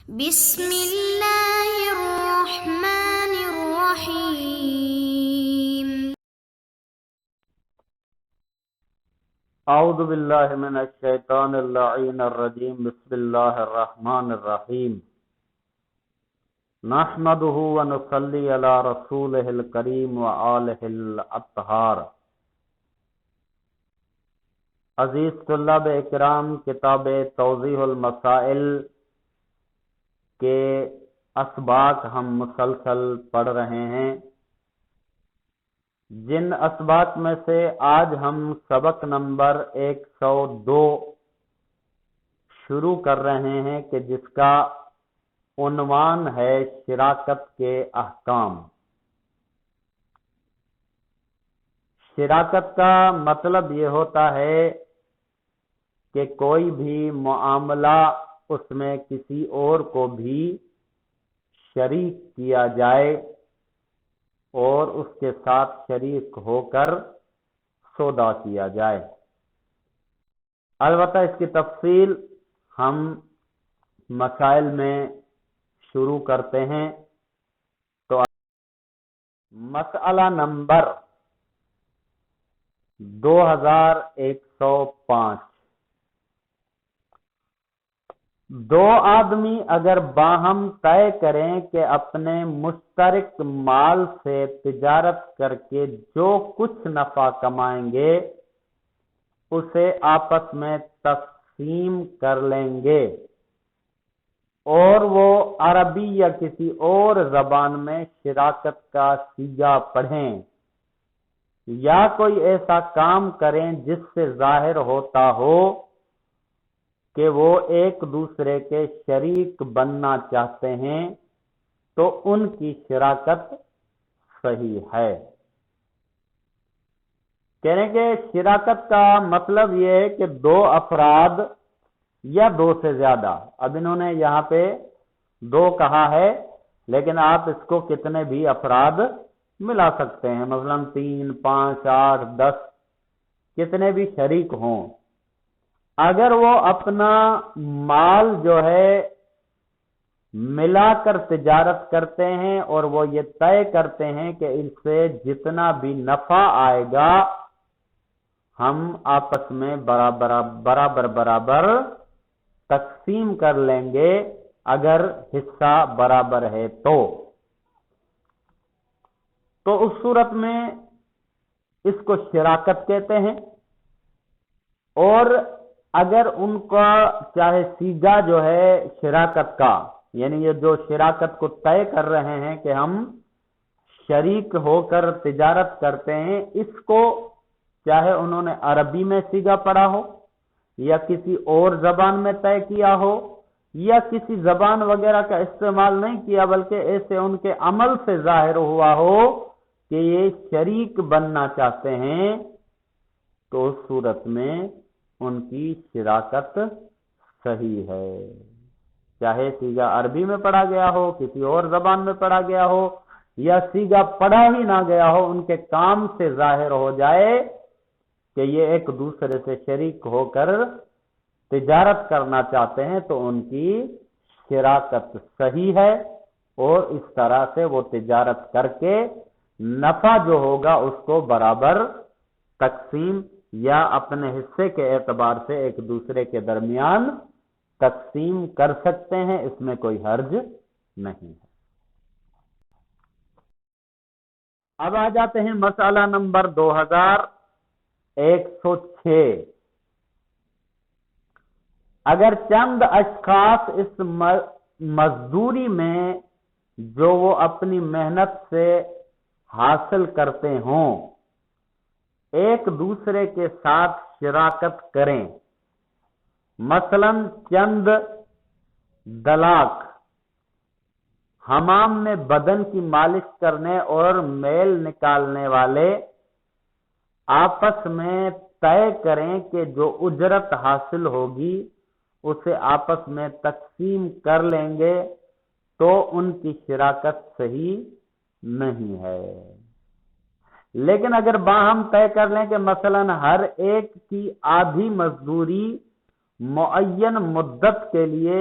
بسم اللہ الرحمن الرحیم۔ اعوذ باللہ من الشیطان اللعین الرجیم، بسم اللہ الرحمن الرحیم۔ نحمدہ ونصلی علی رسولہ الکریم وآلہ الاطہار۔ عزیز طلاب اکرام، کتاب توضیح المسائل کے اسباق ہم مسلسل پڑھ رہے ہیں، جن اسباق میں سے آج ہم سبق نمبر 102 شروع کر رہے ہیں کہ جس کا عنوان ہے شراکت کے احکام۔ شراکت کا مطلب یہ ہوتا ہے کہ کوئی بھی معاملہ اس میں کسی اور کو بھی شریک کیا جائے اور اس کے ساتھ شریک ہو کر سودا کیا جائے۔ البتہ اس کی تفصیل ہم مسائل میں شروع کرتے ہیں۔ تو مسئلہ نمبر 2105، دو آدمی اگر باہم طے کریں کہ اپنے مشترک مال سے تجارت کر کے جو کچھ نفع کمائیں گے اسے آپس میں تقسیم کر لیں گے، اور وہ عربی یا کسی اور زبان میں شراکت کا صیغہ پڑھیں یا کوئی ایسا کام کریں جس سے ظاہر ہوتا ہو کہ وہ ایک دوسرے کے شریک بننا چاہتے ہیں، تو ان کی شراکت صحیح ہے۔ کہنے کہ شراکت کا مطلب یہ ہے کہ دو افراد یا دو سے زیادہ، اب انہوں نے یہاں پہ دو کہا ہے لیکن آپ اس کو کتنے بھی افراد ملا سکتے ہیں، مثلا 3، 5، 8، 10 کتنے بھی شریک ہوں۔ اگر وہ اپنا مال جو ہے ملا کر تجارت کرتے ہیں اور وہ یہ طے کرتے ہیں کہ اس سے جتنا بھی نفع آئے گا ہم آپس میں برابر تقسیم کر لیں گے، اگر حصہ برابر ہے تو اس صورت میں اس کو شراکت کہتے ہیں۔ اور اگر ان کا چاہے صیغہ جو ہے شراکت کا، یعنی یہ جو شراکت کو طے کر رہے ہیں کہ ہم شریک ہو کر تجارت کرتے ہیں، اس کو چاہے انہوں نے عربی میں صیغہ پڑھا ہو یا کسی اور زبان میں طے کیا ہو یا کسی زبان وغیرہ کا استعمال نہیں کیا بلکہ ایسے ان کے عمل سے ظاہر ہوا ہو کہ یہ شریک بننا چاہتے ہیں، تو اس صورت میں ان کی شراکت صحیح ہے، چاہے صیغہ عربی میں پڑھا گیا ہو، کسی اور زبان میں پڑھا گیا ہو یا صیغہ پڑھا ہی نہ گیا ہو، ان کے کام سے ظاہر ہو جائے کہ یہ ایک دوسرے سے شریک ہو کر تجارت کرنا چاہتے ہیں، تو ان کی شراکت صحیح ہے، اور اس طرح سے وہ تجارت کر کے نفع جو ہوگا اس کو برابر تقسیم یا اپنے حصے کے اعتبار سے ایک دوسرے کے درمیان تقسیم کر سکتے ہیں، اس میں کوئی حرج نہیں ہے۔ اب آ جاتے ہیں مسئلہ نمبر 2106۔ اگر چند اشخاص اس مزدوری میں جو وہ اپنی محنت سے حاصل کرتے ہوں ایک دوسرے کے ساتھ شراکت کریں، مثلا چند دلاک حمام میں بدن کی مالش کرنے اور میل نکالنے والے آپس میں طے کریں کہ جو اجرت حاصل ہوگی اسے آپس میں تقسیم کر لیں گے، تو ان کی شراکت صحیح نہیں ہے۔ لیکن اگر باہم طے کر لیں کہ مثلا ہر ایک کی آدھی مزدوری معین مدت کے لیے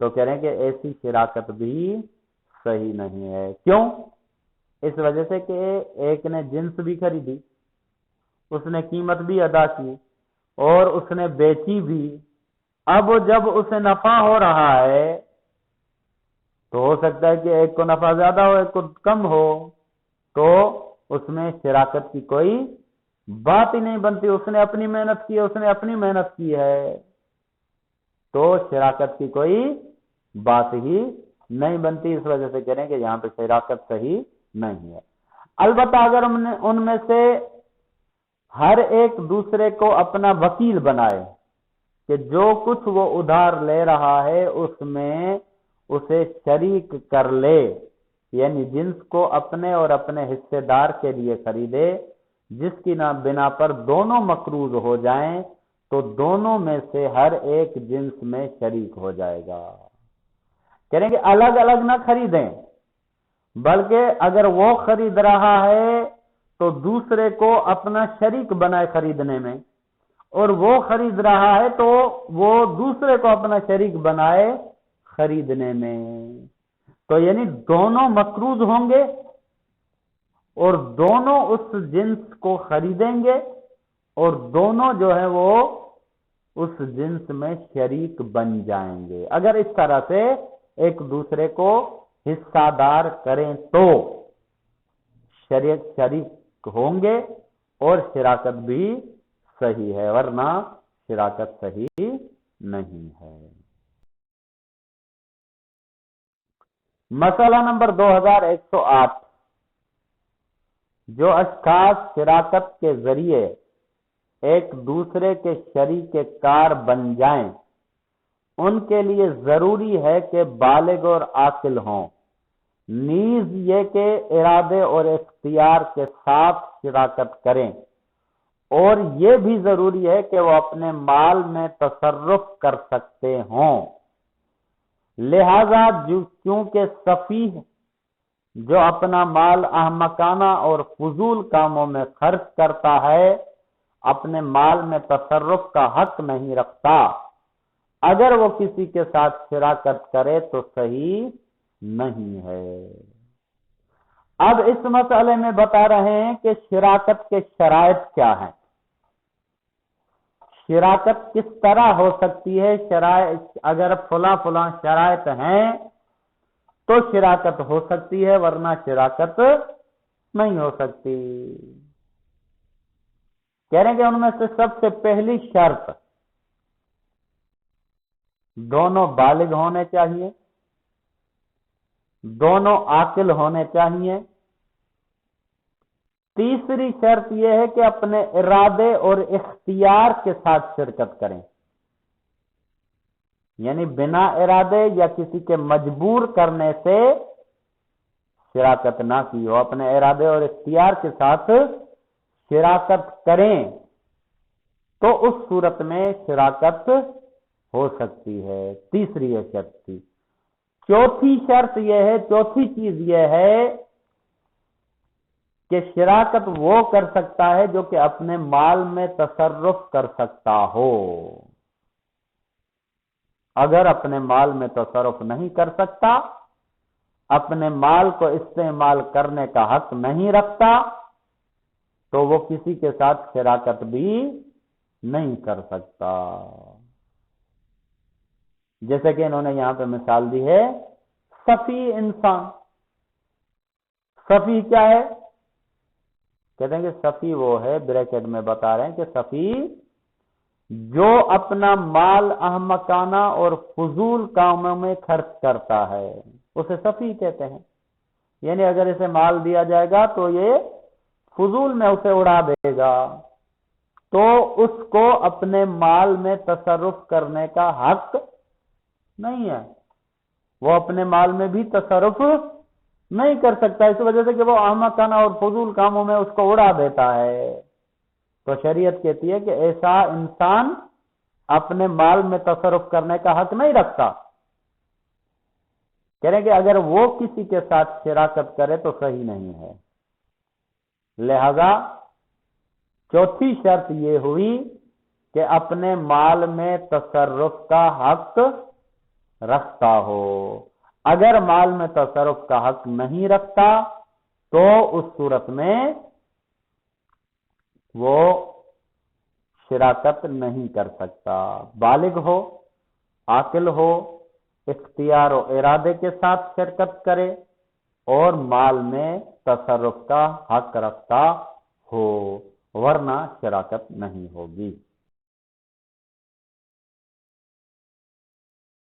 تو کہہ رہے ہیں کہ ایسی شراکت بھی صحیح نہیں ہے. کیوں؟ اس وجہ سے کہ ایک نے جنس بھی خریدی، اس نے قیمت بھی ادا کی اور اس نے بیچی بھی. اب جب اسے نفع ہو رہا ہے تو ہو سکتا ہے کہ ایک کو نفع زیادہ ہو ایک کو کم ہو، تو اس میں شراکت کی کوئی بات ہی نہیں بنتی. اس نے اپنی محنت کی ہے، اس نے اپنی محنت کی ہے، تو شراکت کی کوئی بات ہی نہیں بنتی. اس وجہ سے کہہ رہے ہیں کہ یہاں پہ شراکت صحیح نہیں ہے. البتہ اگر ان میں سے ہر ایک دوسرے کو اپنا وکیل بنائے کہ جو کچھ وہ ادھار لے رہا ہے اس میں اسے شریک کر لے، یعنی جنس کو اپنے اور اپنے حصے دار کے لیے خریدے، جس کی بنا پر دونوں مقروض ہو جائیں تو دونوں میں سے ہر ایک جنس میں شریک ہو جائے گا. کہہ رہے ہیں کہ الگ الگ نہ خریدیں، بلکہ اگر وہ خرید رہا ہے تو دوسرے کو اپنا شریک بنائے خریدنے میں، اور وہ خرید رہا ہے تو وہ دوسرے کو اپنا شریک بنائے خریدنے میں. تو یعنی دونوں مقروض ہوں گے اور دونوں اس جنس کو خریدیں گے اور دونوں جو ہے وہ اس جنس میں شریک بن جائیں گے. اگر اس طرح سے ایک دوسرے کو حصہ دار کریں تو شریک ہوں گے اور شراکت بھی صحیح ہے، ورنہ شراکت صحیح نہیں ہے. مسئلہ نمبر 2108، جو اشخاص شراکت کے ذریعے ایک دوسرے کے شریک کار بن جائیں ان کے لیے ضروری ہے کہ بالغ اور عاقل ہوں، نیز یہ کہ ارادے اور اختیار کے ساتھ شراکت کریں، اور یہ بھی ضروری ہے کہ وہ اپنے مال میں تصرف کر سکتے ہوں. لہذا کیونکہ سفیہ جو اپنا مال احمقانہ اور فضول کاموں میں خرچ کرتا ہے اپنے مال میں تصرف کا حق نہیں رکھتا، اگر وہ کسی کے ساتھ شراکت کرے تو صحیح نہیں ہے. اب اس مسئلے میں بتا رہے ہیں کہ شراکت کے شرائط کیا ہیں، شراکت کس طرح ہو سکتی ہے. شرائط اگر فلاں شرائط ہیں تو شراکت ہو سکتی ہے، ورنہ شراکت نہیں ہو سکتی. کہہ رہے ہیں کہ ان میں سے سب سے پہلی شرط دونوں بالغ ہونے چاہیے، دونوں عاقل ہونے چاہیے. تیسری شرط یہ ہے کہ اپنے ارادے اور اختیار کے ساتھ شرکت کریں، یعنی بنا ارادے یا کسی کے مجبور کرنے سے شراکت نہ کی ہو، اپنے ارادے اور اختیار کے ساتھ شراکت کریں تو اس صورت میں شراکت ہو سکتی ہے. تیسری یہ شرط تھی. چوتھی شرط یہ ہے، چوتھی چیز یہ ہے کہ شراکت وہ کر سکتا ہے جو کہ اپنے مال میں تصرف کر سکتا ہو. اگر اپنے مال میں تصرف نہیں کر سکتا، اپنے مال کو استعمال کرنے کا حق نہیں رکھتا، تو وہ کسی کے ساتھ شراکت بھی نہیں کر سکتا. جیسے کہ انہوں نے یہاں پہ مثال دی ہے سفی انسان. سفی کیا ہے؟ کہتے ہیں کہ سفی وہ ہے، بریکٹ میں بتا رہے ہیں کہ سفی جو اپنا مال احمقانہ اور فضول کاموں میں خرچ کرتا ہے اسے سفی کہتے ہیں. یعنی اگر اسے مال دیا جائے گا تو یہ فضول میں اسے اڑا دے گا، تو اس کو اپنے مال میں تصرف کرنے کا حق نہیں ہے، وہ اپنے مال میں بھی تصرف نہیں کر سکتا اس وجہ سے کہ وہ احمقانہ اور فضول کاموں میں اس کو اڑا دیتا ہے. تو شریعت کہتی ہے کہ ایسا انسان اپنے مال میں تصرف کرنے کا حق نہیں رکھتا. کہہ رہے ہیں کہ اگر وہ کسی کے ساتھ شراکت کرے تو صحیح نہیں ہے. لہذا چوتھی شرط یہ ہوئی کہ اپنے مال میں تصرف کا حق رکھتا ہو. اگر مال میں تصرف کا حق نہیں رکھتا تو اس صورت میں وہ شراکت نہیں کر سکتا. بالغ ہو، عاقل ہو، اختیار و ارادے کے ساتھ شرکت کرے اور مال میں تصرف کا حق رکھتا ہو، ورنہ شراکت نہیں ہوگی.